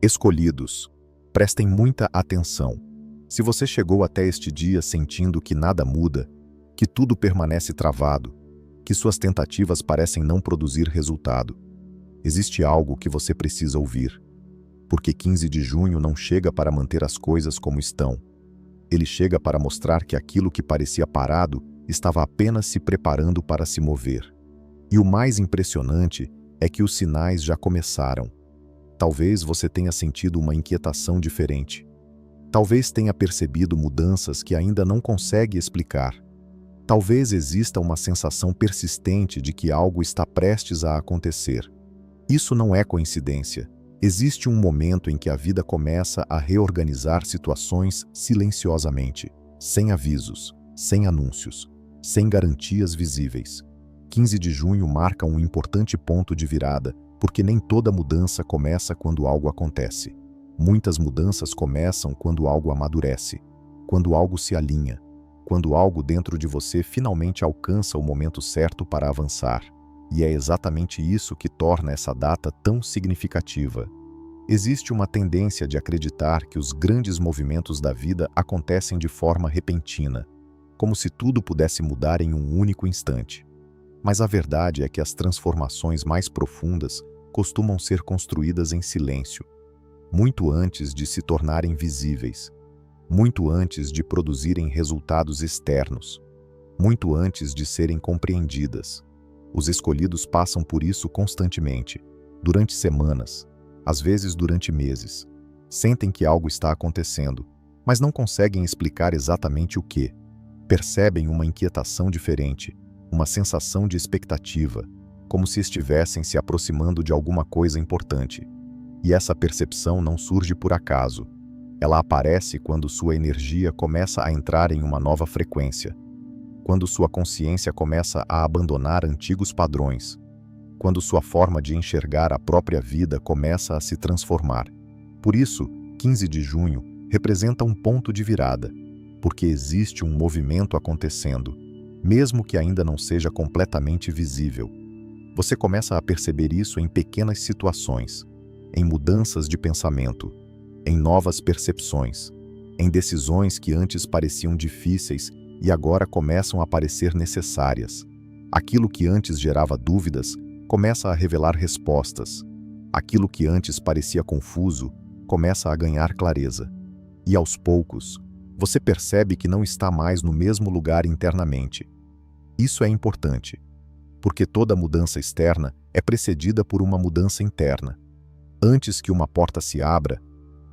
Escolhidos, prestem muita atenção. Se você chegou até este dia sentindo que nada muda, que tudo permanece travado, que suas tentativas parecem não produzir resultado, existe algo que você precisa ouvir. Porque 15 de junho não chega para manter as coisas como estão. Ele chega para mostrar que aquilo que parecia parado estava apenas se preparando para se mover. E o mais impressionante é que os sinais já começaram. Talvez você tenha sentido uma inquietação diferente. Talvez tenha percebido mudanças que ainda não consegue explicar. Talvez exista uma sensação persistente de que algo está prestes a acontecer. Isso não é coincidência. Existe um momento em que a vida começa a reorganizar situações silenciosamente, sem avisos, sem anúncios, sem garantias visíveis. 15 de junho marca um importante ponto de virada, porque nem toda mudança começa quando algo acontece. Muitas mudanças começam quando algo amadurece, quando algo se alinha, quando algo dentro de você finalmente alcança o momento certo para avançar. E é exatamente isso que torna essa data tão significativa. Existe uma tendência de acreditar que os grandes movimentos da vida acontecem de forma repentina, como se tudo pudesse mudar em um único instante. Mas a verdade é que as transformações mais profundas costumam ser construídas em silêncio, muito antes de se tornarem visíveis, muito antes de produzirem resultados externos, muito antes de serem compreendidas. Os escolhidos passam por isso constantemente, durante semanas, às vezes durante meses. Sentem que algo está acontecendo, mas não conseguem explicar exatamente o que. Percebem uma inquietação diferente, uma sensação de expectativa, como se estivessem se aproximando de alguma coisa importante. E essa percepção não surge por acaso. Ela aparece quando sua energia começa a entrar em uma nova frequência, quando sua consciência começa a abandonar antigos padrões, quando sua forma de enxergar a própria vida começa a se transformar. Por isso, 15 de junho representa um ponto de virada, porque existe um movimento acontecendo, mesmo que ainda não seja completamente visível. Você começa a perceber isso em pequenas situações, em mudanças de pensamento, em novas percepções, em decisões que antes pareciam difíceis e agora começam a parecer necessárias. Aquilo que antes gerava dúvidas começa a revelar respostas. Aquilo que antes parecia confuso começa a ganhar clareza. E aos poucos, você percebe que não está mais no mesmo lugar internamente. Isso é importante, porque toda mudança externa é precedida por uma mudança interna. Antes que uma porta se abra,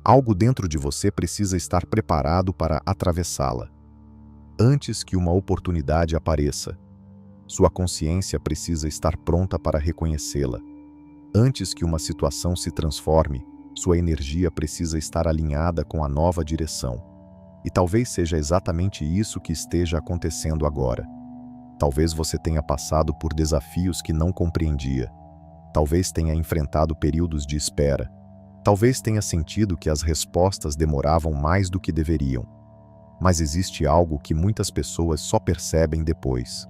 algo dentro de você precisa estar preparado para atravessá-la. Antes que uma oportunidade apareça, sua consciência precisa estar pronta para reconhecê-la. Antes que uma situação se transforme, sua energia precisa estar alinhada com a nova direção. E talvez seja exatamente isso que esteja acontecendo agora. Talvez você tenha passado por desafios que não compreendia. Talvez tenha enfrentado períodos de espera. Talvez tenha sentido que as respostas demoravam mais do que deveriam. Mas existe algo que muitas pessoas só percebem depois.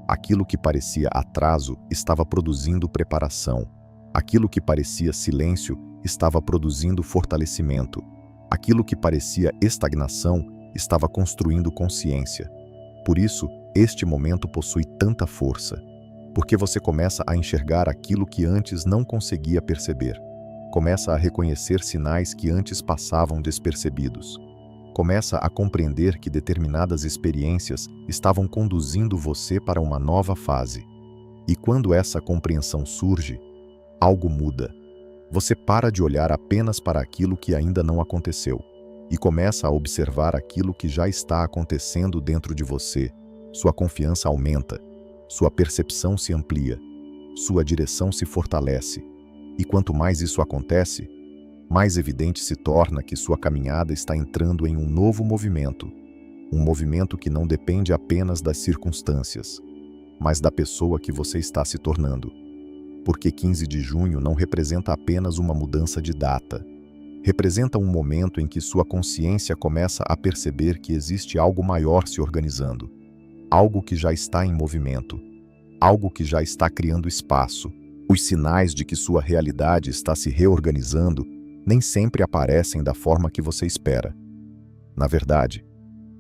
Aquilo que parecia atraso estava produzindo preparação. Aquilo que parecia silêncio estava produzindo fortalecimento. Aquilo que parecia estagnação estava construindo consciência. Por isso, este momento possui tanta força. Porque você começa a enxergar aquilo que antes não conseguia perceber. Começa a reconhecer sinais que antes passavam despercebidos. Começa a compreender que determinadas experiências estavam conduzindo você para uma nova fase. E quando essa compreensão surge, algo muda. Você para de olhar apenas para aquilo que ainda não aconteceu e começa a observar aquilo que já está acontecendo dentro de você. Sua confiança aumenta, sua percepção se amplia, sua direção se fortalece. E quanto mais isso acontece, mais evidente se torna que sua caminhada está entrando em um novo movimento. Um movimento que não depende apenas das circunstâncias, mas da pessoa que você está se tornando. Porque 15 de junho não representa apenas uma mudança de data. Representa um momento em que sua consciência começa a perceber que existe algo maior se organizando. Algo que já está em movimento. Algo que já está criando espaço. Os sinais de que sua realidade está se reorganizando nem sempre aparecem da forma que você espera. Na verdade,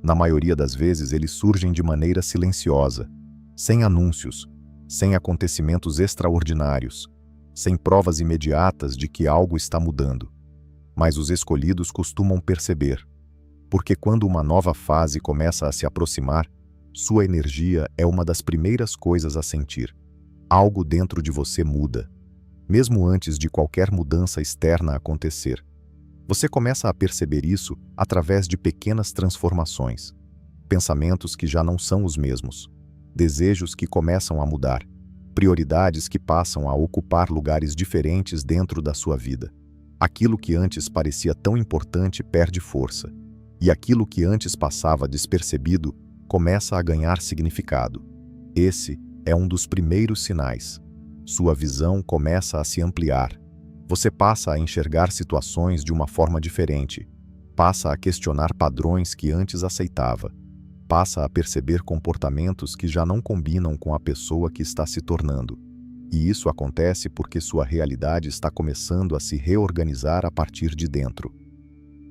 na maioria das vezes eles surgem de maneira silenciosa, sem anúncios, sem acontecimentos extraordinários, sem provas imediatas de que algo está mudando. Mas os escolhidos costumam perceber, porque quando uma nova fase começa a se aproximar, sua energia é uma das primeiras coisas a sentir. Algo dentro de você muda, mesmo antes de qualquer mudança externa acontecer. Você começa a perceber isso através de pequenas transformações, pensamentos que já não são os mesmos, desejos que começam a mudar, prioridades que passam a ocupar lugares diferentes dentro da sua vida. Aquilo que antes parecia tão importante perde força, e aquilo que antes passava despercebido começa a ganhar significado. Esse é um dos primeiros sinais. Sua visão começa a se ampliar. Você passa a enxergar situações de uma forma diferente, passa a questionar padrões que antes aceitava, passa a perceber comportamentos que já não combinam com a pessoa que está se tornando. E isso acontece porque sua realidade está começando a se reorganizar a partir de dentro.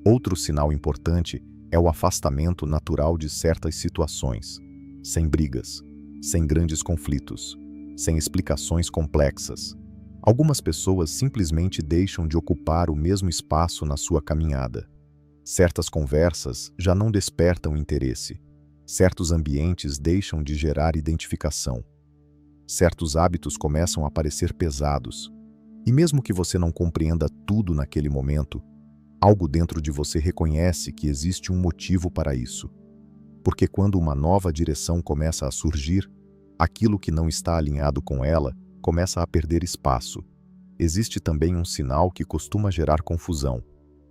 Outro sinal importante é o afastamento natural de certas situações, sem brigas, sem grandes conflitos, sem explicações complexas. Algumas pessoas simplesmente deixam de ocupar o mesmo espaço na sua caminhada. Certas conversas já não despertam interesse. Certos ambientes deixam de gerar identificação. Certos hábitos começam a parecer pesados. E mesmo que você não compreenda tudo naquele momento, algo dentro de você reconhece que existe um motivo para isso. Porque quando uma nova direção começa a surgir, aquilo que não está alinhado com ela começa a perder espaço. Existe também um sinal que costuma gerar confusão: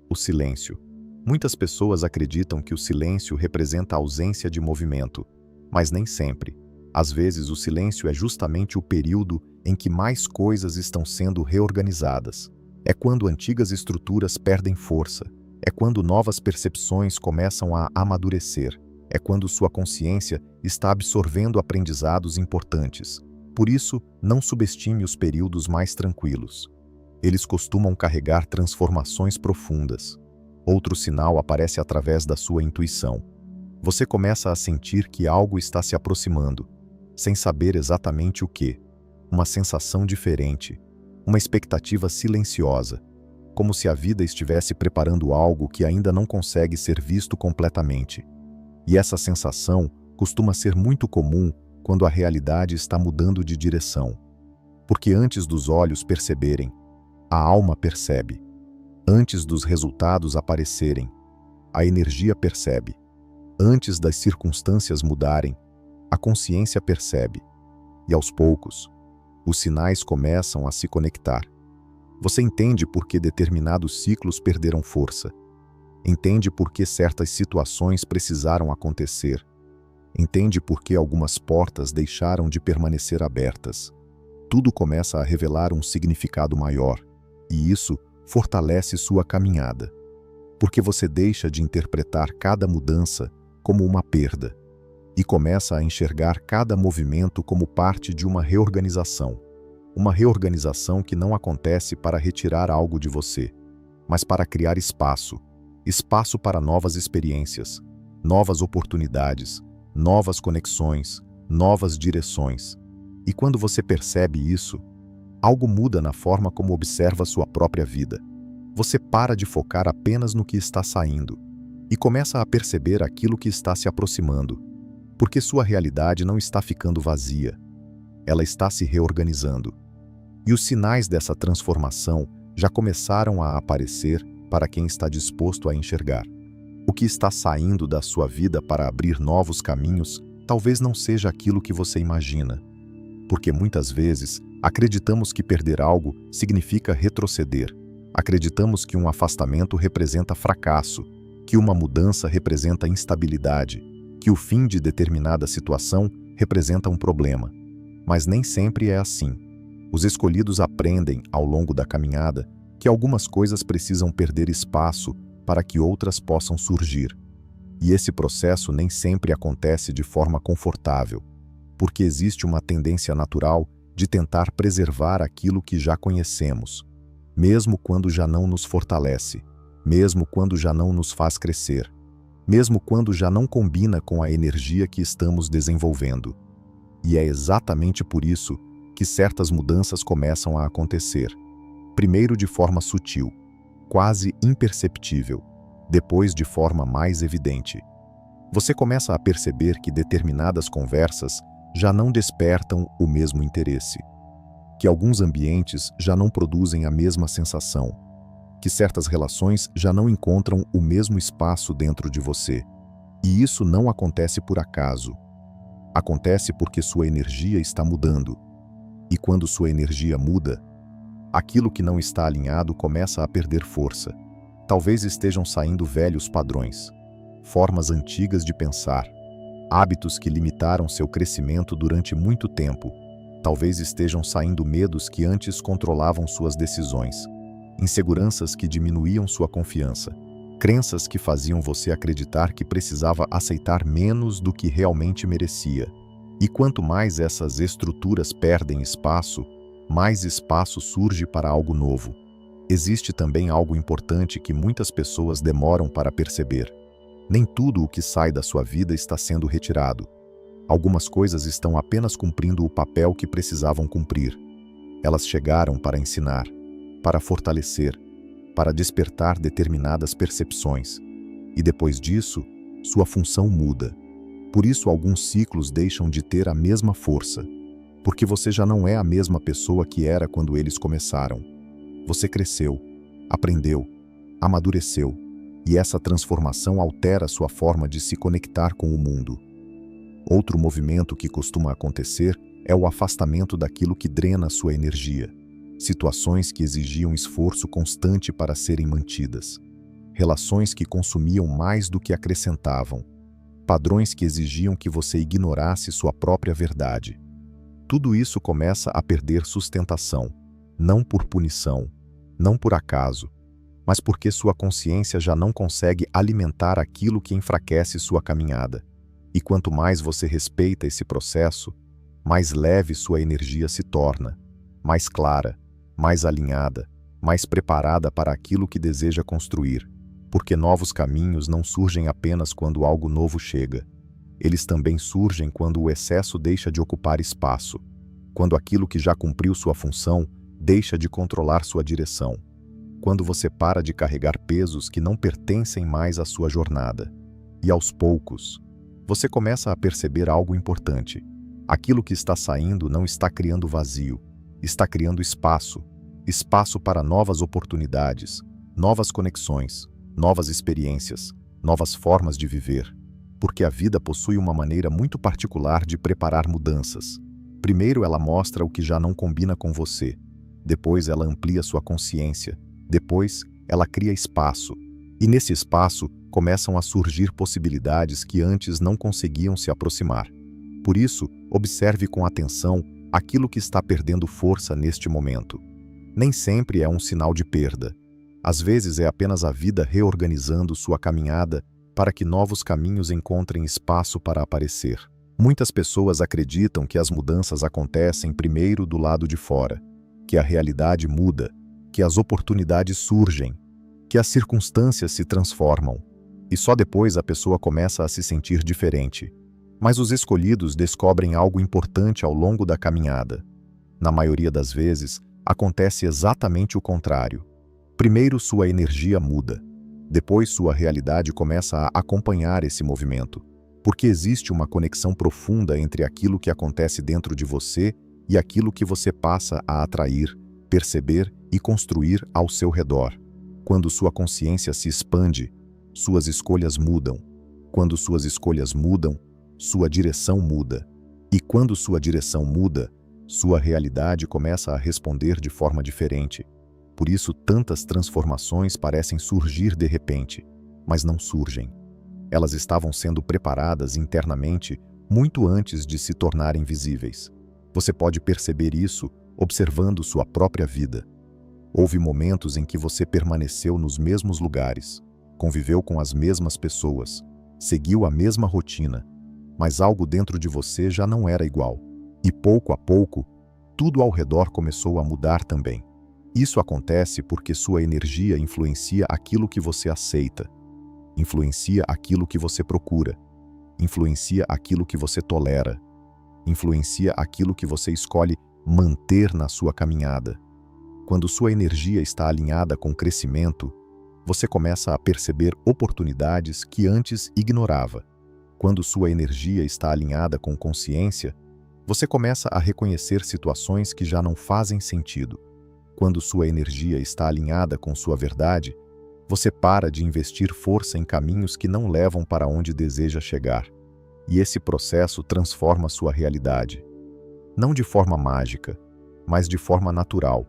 o silêncio. Muitas pessoas acreditam que o silêncio representa a ausência de movimento, mas nem sempre. Às vezes, o silêncio é justamente o período em que mais coisas estão sendo reorganizadas. É quando antigas estruturas perdem força. É quando novas percepções começam a amadurecer. É quando sua consciência está absorvendo aprendizados importantes. Por isso, não subestime os períodos mais tranquilos. Eles costumam carregar transformações profundas. Outro sinal aparece através da sua intuição. Você começa a sentir que algo está se aproximando, sem saber exatamente o que. Uma sensação diferente, uma expectativa silenciosa, como se a vida estivesse preparando algo que ainda não consegue ser visto completamente. E essa sensação costuma ser muito comum quando a realidade está mudando de direção. Porque antes dos olhos perceberem, a alma percebe. Antes dos resultados aparecerem, a energia percebe. Antes das circunstâncias mudarem, a consciência percebe. E aos poucos, os sinais começam a se conectar. Você entende por que determinados ciclos perderam força. Entende por que certas situações precisaram acontecer. Entende por que algumas portas deixaram de permanecer abertas. Tudo começa a revelar um significado maior, e isso fortalece sua caminhada, porque você deixa de interpretar cada mudança como uma perda e começa a enxergar cada movimento como parte de uma reorganização que não acontece para retirar algo de você, mas para criar espaço para novas experiências, novas oportunidades, novas conexões, novas direções. E quando você percebe isso, algo muda na forma como observa sua própria vida. Você para de focar apenas no que está saindo e começa a perceber aquilo que está se aproximando, porque sua realidade não está ficando vazia, ela está se reorganizando. E os sinais dessa transformação já começaram a aparecer para quem está disposto a enxergar. O que está saindo da sua vida para abrir novos caminhos talvez não seja aquilo que você imagina, porque muitas vezes acreditamos que perder algo significa retroceder. Acreditamos que um afastamento representa fracasso, que uma mudança representa instabilidade, que o fim de determinada situação representa um problema. Mas nem sempre é assim. Os escolhidos aprendem, ao longo da caminhada, que algumas coisas precisam perder espaço para que outras possam surgir. E esse processo nem sempre acontece de forma confortável, porque existe uma tendência natural de tentar preservar aquilo que já conhecemos. mesmo quando já não nos fortalece, mesmo quando já não nos faz crescer, mesmo quando já não combina com a energia que estamos desenvolvendo. E é exatamente por isso que certas mudanças começam a acontecer. Primeiro de forma sutil, quase imperceptível, depois de forma mais evidente. Você começa a perceber que determinadas conversas já não despertam o mesmo interesse, que alguns ambientes já não produzem a mesma sensação, que certas relações já não encontram o mesmo espaço dentro de você. E isso não acontece por acaso. Acontece porque sua energia está mudando. E quando sua energia muda, aquilo que não está alinhado começa a perder força. Talvez estejam saindo velhos padrões, formas antigas de pensar, hábitos que limitaram seu crescimento durante muito tempo. Talvez estejam saindo medos que antes controlavam suas decisões, inseguranças que diminuíam sua confiança, crenças que faziam você acreditar que precisava aceitar menos do que realmente merecia. E quanto mais essas estruturas perdem espaço, mais espaço surge para algo novo. Existe também algo importante que muitas pessoas demoram para perceber. Nem tudo o que sai da sua vida está sendo retirado. Algumas coisas estão apenas cumprindo o papel que precisavam cumprir. Elas chegaram para ensinar, para fortalecer, para despertar determinadas percepções. E depois disso, sua função muda. Por isso, alguns ciclos deixam de ter a mesma força, porque você já não é a mesma pessoa que era quando eles começaram. Você cresceu, aprendeu, amadureceu, e essa transformação altera sua forma de se conectar com o mundo. Outro movimento que costuma acontecer é o afastamento daquilo que drena sua energia. Situações que exigiam esforço constante para serem mantidas. Relações que consumiam mais do que acrescentavam. Padrões que exigiam que você ignorasse sua própria verdade. Tudo isso começa a perder sustentação, não por punição, não por acaso, mas porque sua consciência já não consegue alimentar aquilo que enfraquece sua caminhada. E quanto mais você respeita esse processo, mais leve sua energia se torna, mais clara, mais alinhada, mais preparada para aquilo que deseja construir, porque novos caminhos não surgem apenas quando algo novo chega. Eles também surgem quando o excesso deixa de ocupar espaço, quando aquilo que já cumpriu sua função deixa de controlar sua direção, quando você para de carregar pesos que não pertencem mais à sua jornada. E aos poucos, você começa a perceber algo importante. Aquilo que está saindo não está criando vazio, está criando espaço, espaço para novas oportunidades, novas conexões, novas experiências, novas formas de viver. Porque a vida possui uma maneira muito particular de preparar mudanças. Primeiro ela mostra o que já não combina com você. Depois ela amplia sua consciência. Depois ela cria espaço. E nesse espaço começam a surgir possibilidades que antes não conseguiam se aproximar. Por isso, observe com atenção aquilo que está perdendo força neste momento. Nem sempre é um sinal de perda. Às vezes é apenas a vida reorganizando sua caminhada para que novos caminhos encontrem espaço para aparecer. Muitas pessoas acreditam que as mudanças acontecem primeiro do lado de fora, que a realidade muda, que as oportunidades surgem, que as circunstâncias se transformam, e só depois a pessoa começa a se sentir diferente. Mas os escolhidos descobrem algo importante ao longo da caminhada. Na maioria das vezes, acontece exatamente o contrário. Primeiro sua energia muda. Depois sua realidade começa a acompanhar esse movimento, porque existe uma conexão profunda entre aquilo que acontece dentro de você e aquilo que você passa a atrair, perceber e construir ao seu redor. Quando sua consciência se expande, suas escolhas mudam. Quando suas escolhas mudam, sua direção muda. E quando sua direção muda, sua realidade começa a responder de forma diferente. Por isso, tantas transformações parecem surgir de repente, mas não surgem. Elas estavam sendo preparadas internamente muito antes de se tornarem visíveis. Você pode perceber isso observando sua própria vida. Houve momentos em que você permaneceu nos mesmos lugares, conviveu com as mesmas pessoas, seguiu a mesma rotina, mas algo dentro de você já não era igual. E pouco a pouco, tudo ao redor começou a mudar também. Isso acontece porque sua energia influencia aquilo que você aceita, influencia aquilo que você procura, influencia aquilo que você tolera, influencia aquilo que você escolhe manter na sua caminhada. Quando sua energia está alinhada com crescimento, você começa a perceber oportunidades que antes ignorava. Quando sua energia está alinhada com consciência, você começa a reconhecer situações que já não fazem sentido. Quando sua energia está alinhada com sua verdade, você para de investir força em caminhos que não levam para onde deseja chegar. E esse processo transforma sua realidade. Não de forma mágica, mas de forma natural,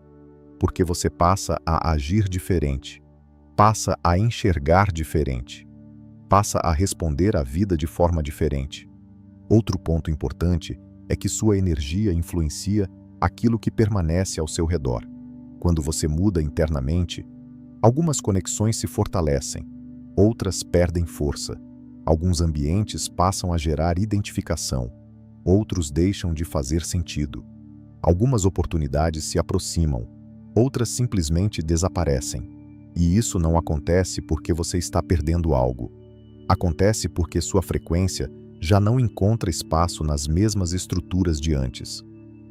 porque você passa a agir diferente, passa a enxergar diferente, passa a responder à vida de forma diferente. Outro ponto importante é que sua energia influencia aquilo que permanece ao seu redor. Quando você muda internamente, algumas conexões se fortalecem, outras perdem força. Alguns ambientes passam a gerar identificação, outros deixam de fazer sentido. Algumas oportunidades se aproximam, outras simplesmente desaparecem. E isso não acontece porque você está perdendo algo. Acontece porque sua frequência já não encontra espaço nas mesmas estruturas de antes.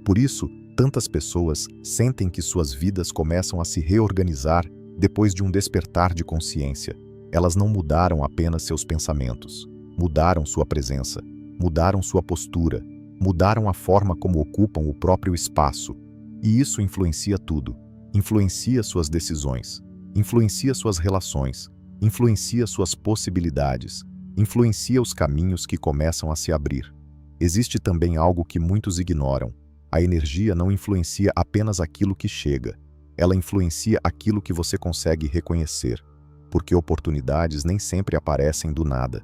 Por isso, tantas pessoas sentem que suas vidas começam a se reorganizar depois de um despertar de consciência. Elas não mudaram apenas seus pensamentos, mudaram sua presença, mudaram sua postura, mudaram a forma como ocupam o próprio espaço. E isso influencia tudo. Influencia suas decisões, influencia suas relações, influencia suas possibilidades, influencia os caminhos que começam a se abrir. Existe também algo que muitos ignoram. A energia não influencia apenas aquilo que chega, ela influencia aquilo que você consegue reconhecer, porque oportunidades nem sempre aparecem do nada.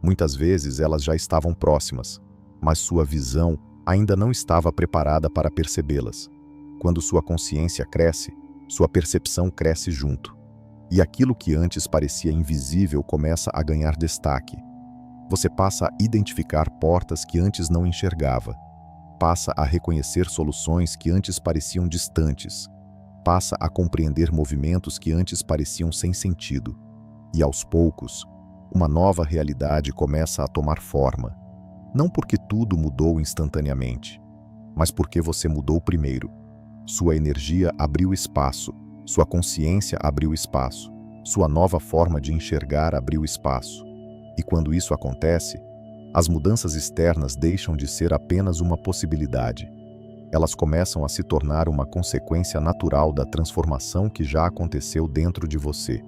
Muitas vezes elas já estavam próximas, mas sua visão ainda não estava preparada para percebê-las. Quando sua consciência cresce, sua percepção cresce junto. E aquilo que antes parecia invisível começa a ganhar destaque. Você passa a identificar portas que antes não enxergava. Passa a reconhecer soluções que antes pareciam distantes. Passa a compreender movimentos que antes pareciam sem sentido. E aos poucos, uma nova realidade começa a tomar forma. Não porque tudo mudou instantaneamente, mas porque você mudou primeiro. Sua energia abriu espaço, sua consciência abriu espaço, sua nova forma de enxergar abriu espaço. E quando isso acontece, as mudanças externas deixam de ser apenas uma possibilidade. Elas começam a se tornar uma consequência natural da transformação que já aconteceu dentro de você.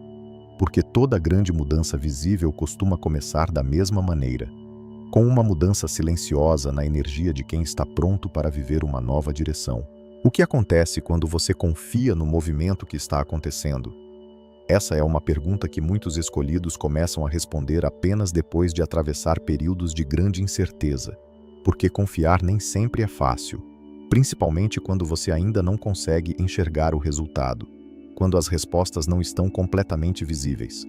Porque toda grande mudança visível costuma começar da mesma maneira, com uma mudança silenciosa na energia de quem está pronto para viver uma nova direção. O que acontece quando você confia no movimento que está acontecendo? Essa é uma pergunta que muitos escolhidos começam a responder apenas depois de atravessar períodos de grande incerteza, porque confiar nem sempre é fácil, principalmente quando você ainda não consegue enxergar o resultado, quando as respostas não estão completamente visíveis,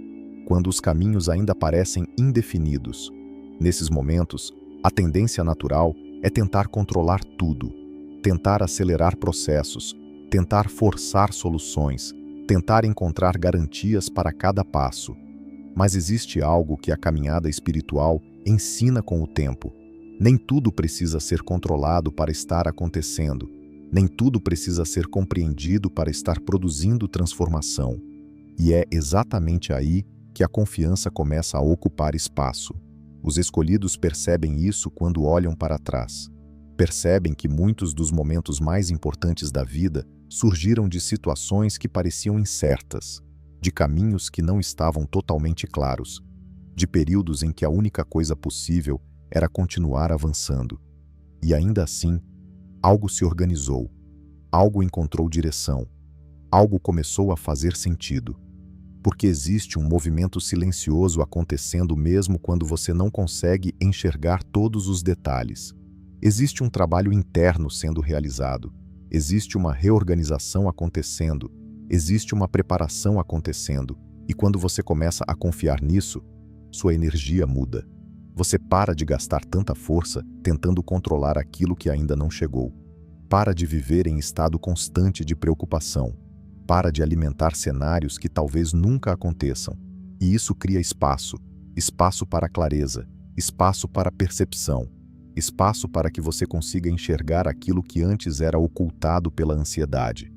quando os caminhos ainda parecem indefinidos. Nesses momentos, a tendência natural é tentar controlar tudo, tentar acelerar processos, tentar forçar soluções, tentar encontrar garantias para cada passo. Mas existe algo que a caminhada espiritual ensina com o tempo. Nem tudo precisa ser controlado para estar acontecendo. Nem tudo precisa ser compreendido para estar produzindo transformação. E é exatamente aí que a confiança começa a ocupar espaço. Os escolhidos percebem isso quando olham para trás. Percebem que muitos dos momentos mais importantes da vida surgiram de situações que pareciam incertas, de caminhos que não estavam totalmente claros, de períodos em que a única coisa possível era continuar avançando. E ainda assim, algo se organizou, algo encontrou direção, algo começou a fazer sentido. Porque existe um movimento silencioso acontecendo mesmo quando você não consegue enxergar todos os detalhes. Existe um trabalho interno sendo realizado, existe uma reorganização acontecendo, existe uma preparação acontecendo, e quando você começa a confiar nisso, sua energia muda. Você para de gastar tanta força tentando controlar aquilo que ainda não chegou. Para de viver em estado constante de preocupação. para de alimentar cenários que talvez nunca aconteçam. E isso cria espaço, espaço para clareza, espaço para percepção, espaço para que você consiga enxergar aquilo que antes era ocultado pela ansiedade.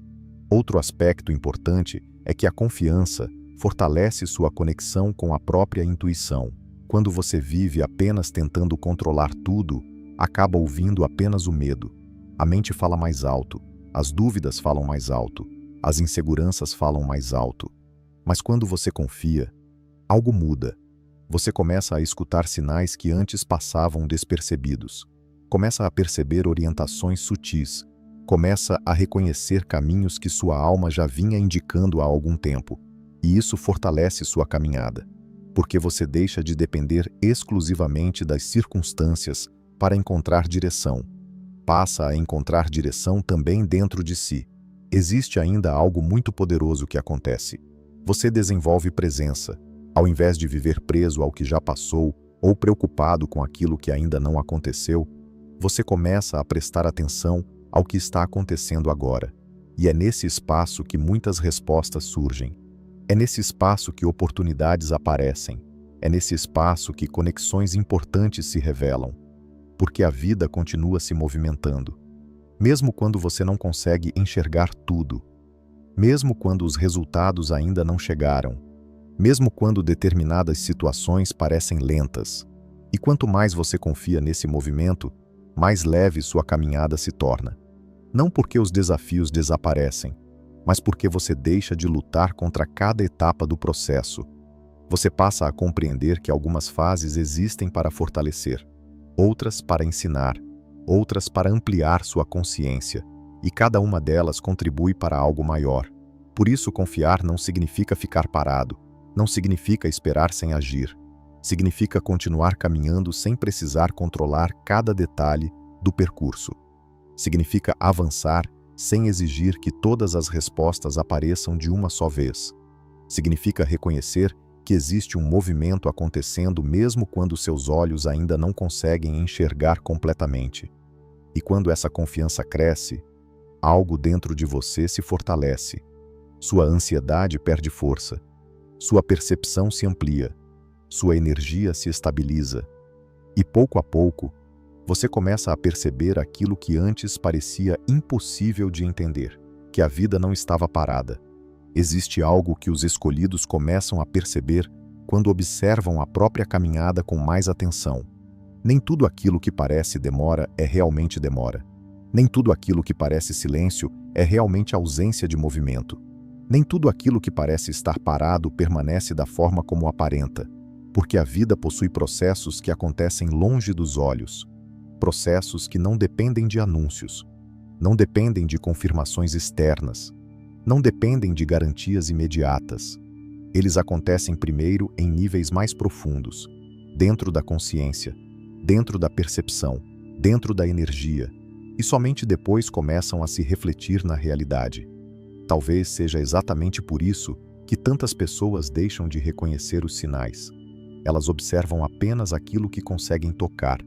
Outro aspecto importante é que a confiança fortalece sua conexão com a própria intuição. Quando você vive apenas tentando controlar tudo, acaba ouvindo apenas o medo. A mente fala mais alto, as dúvidas falam mais alto, as inseguranças falam mais alto. Mas quando você confia, algo muda. Você começa a escutar sinais que antes passavam despercebidos. Começa a perceber orientações sutis. Começa a reconhecer caminhos que sua alma já vinha indicando há algum tempo. E isso fortalece sua caminhada, porque você deixa de depender exclusivamente das circunstâncias para encontrar direção. Passa a encontrar direção também dentro de si. Existe ainda algo muito poderoso que acontece. Você desenvolve presença. Ao invés de viver preso ao que já passou ou preocupado com aquilo que ainda não aconteceu, você começa a prestar atenção ao que está acontecendo agora. E é nesse espaço que muitas respostas surgem. É nesse espaço que oportunidades aparecem. É nesse espaço que conexões importantes se revelam. Porque a vida continua se movimentando. Mesmo quando você não consegue enxergar tudo. Mesmo quando os resultados ainda não chegaram. Mesmo quando determinadas situações parecem lentas. E quanto mais você confia nesse movimento, mais leve sua caminhada se torna. Não porque os desafios desaparecem, mas porque você deixa de lutar contra cada etapa do processo. Você passa a compreender que algumas fases existem para fortalecer, outras para ensinar, outras para ampliar sua consciência, e cada uma delas contribui para algo maior. Por isso, confiar não significa ficar parado. Não significa esperar sem agir. Significa continuar caminhando sem precisar controlar cada detalhe do percurso. Significa avançar sem exigir que todas as respostas apareçam de uma só vez. Significa reconhecer que existe um movimento acontecendo mesmo quando seus olhos ainda não conseguem enxergar completamente. E quando essa confiança cresce, algo dentro de você se fortalece. Sua ansiedade perde força. Sua percepção se amplia, sua energia se estabiliza, e pouco a pouco, você começa a perceber aquilo que antes parecia impossível de entender, que a vida não estava parada. Existe algo que os escolhidos começam a perceber quando observam a própria caminhada com mais atenção. Nem tudo aquilo que parece demora é realmente demora. Nem tudo aquilo que parece silêncio é realmente ausência de movimento. Nem tudo aquilo que parece estar parado permanece da forma como aparenta, porque a vida possui processos que acontecem longe dos olhos, processos que não dependem de anúncios, não dependem de confirmações externas, não dependem de garantias imediatas. Eles acontecem primeiro em níveis mais profundos, dentro da consciência, dentro da percepção, dentro da energia, e somente depois começam a se refletir na realidade. Talvez seja exatamente por isso que tantas pessoas deixam de reconhecer os sinais. Elas observam apenas aquilo que conseguem tocar,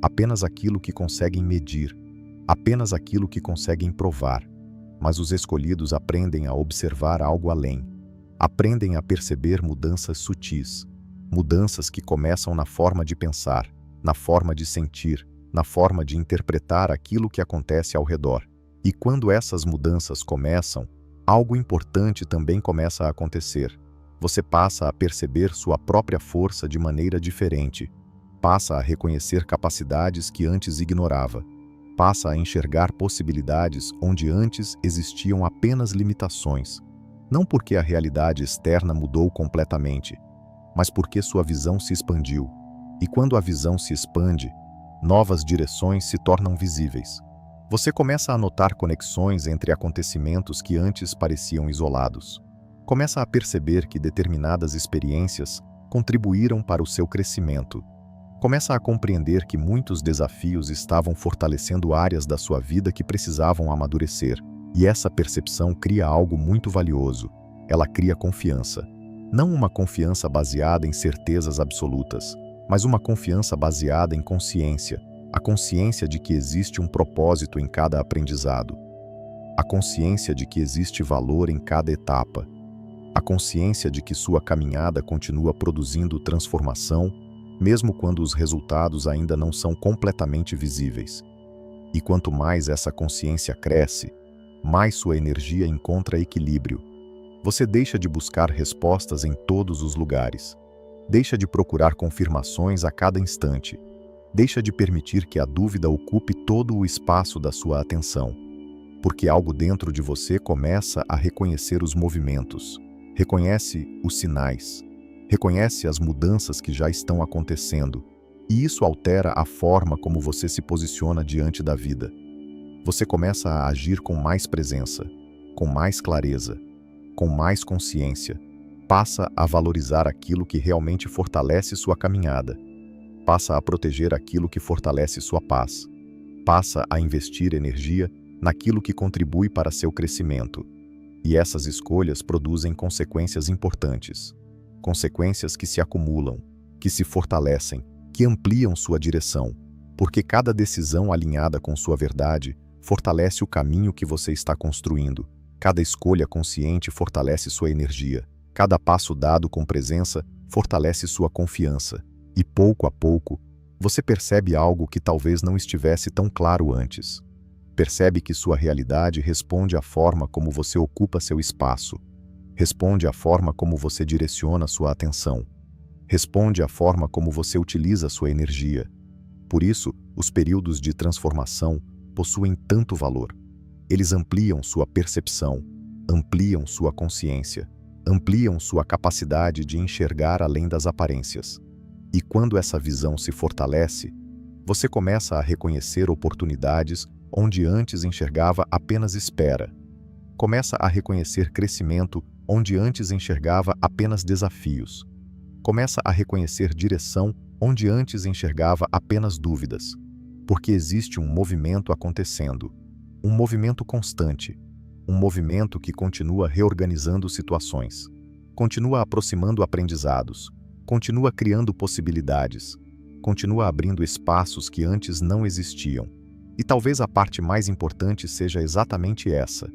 apenas aquilo que conseguem medir, apenas aquilo que conseguem provar. Mas os escolhidos aprendem a observar algo além. Aprendem a perceber mudanças sutis, mudanças que começam na forma de pensar, na forma de sentir, na forma de interpretar aquilo que acontece ao redor. E quando essas mudanças começam, algo importante também começa a acontecer. Você passa a perceber sua própria força de maneira diferente. Passa a reconhecer capacidades que antes ignorava. Passa a enxergar possibilidades onde antes existiam apenas limitações. Não porque a realidade externa mudou completamente, mas porque sua visão se expandiu. E quando a visão se expande, novas direções se tornam visíveis. Você começa a notar conexões entre acontecimentos que antes pareciam isolados. Começa a perceber que determinadas experiências contribuíram para o seu crescimento. Começa a compreender que muitos desafios estavam fortalecendo áreas da sua vida que precisavam amadurecer. E essa percepção cria algo muito valioso. Ela cria confiança. Não uma confiança baseada em certezas absolutas, mas uma confiança baseada em consciência. A consciência de que existe um propósito em cada aprendizado. a consciência de que existe valor em cada etapa, a consciência de que sua caminhada continua produzindo transformação, mesmo quando os resultados ainda não são completamente visíveis. E quanto mais essa consciência cresce, mais sua energia encontra equilíbrio. Você deixa de buscar respostas em todos os lugares. Deixa de procurar confirmações a cada instante. Deixa de permitir que a dúvida ocupe todo o espaço da sua atenção. Porque algo dentro de você começa a reconhecer os movimentos, reconhece os sinais, reconhece as mudanças que já estão acontecendo, e isso altera a forma como você se posiciona diante da vida. Você começa a agir com mais presença, com mais clareza, com mais consciência, passa a valorizar aquilo que realmente fortalece sua caminhada, passa a proteger aquilo que fortalece sua paz, passa a investir energia naquilo que contribui para seu crescimento. E essas escolhas produzem consequências importantes, consequências que se acumulam, que se fortalecem, que ampliam sua direção, porque cada decisão alinhada com sua verdade fortalece o caminho que você está construindo. Cada escolha consciente fortalece sua energia. Cada passo dado com presença fortalece sua confiança. E pouco a pouco, você percebe algo que talvez não estivesse tão claro antes. Percebe que sua realidade responde à forma como você ocupa seu espaço. Responde à forma como você direciona sua atenção. Responde à forma como você utiliza sua energia. Por isso, os períodos de transformação possuem tanto valor. Eles ampliam sua percepção, ampliam sua consciência, ampliam sua capacidade de enxergar além das aparências. E quando essa visão se fortalece, você começa a reconhecer oportunidades onde antes enxergava apenas espera. Começa a reconhecer crescimento onde antes enxergava apenas desafios. Começa a reconhecer direção onde antes enxergava apenas dúvidas. Porque existe um movimento acontecendo, um movimento constante, um movimento que continua reorganizando situações, continua aproximando aprendizados, continua criando possibilidades, continua abrindo espaços que antes não existiam. E talvez a parte mais importante seja exatamente essa: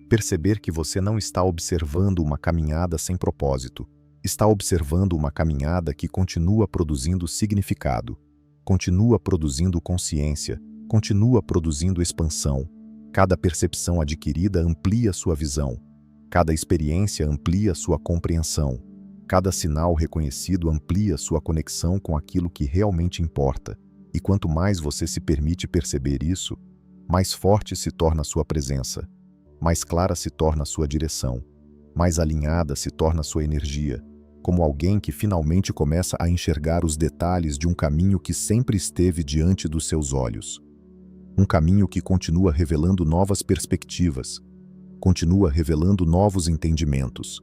perceber que você não está observando uma caminhada sem propósito, está observando uma caminhada que continua produzindo significado, continua produzindo consciência, continua produzindo expansão. Cada percepção adquirida amplia sua visão, cada experiência amplia sua compreensão, cada sinal reconhecido amplia sua conexão com aquilo que realmente importa. E quanto mais você se permite perceber isso, mais forte se torna sua presença, mais clara se torna sua direção, mais alinhada se torna sua energia, como alguém que finalmente começa a enxergar os detalhes de um caminho que sempre esteve diante dos seus olhos. Um caminho que continua revelando novas perspectivas, continua revelando novos entendimentos,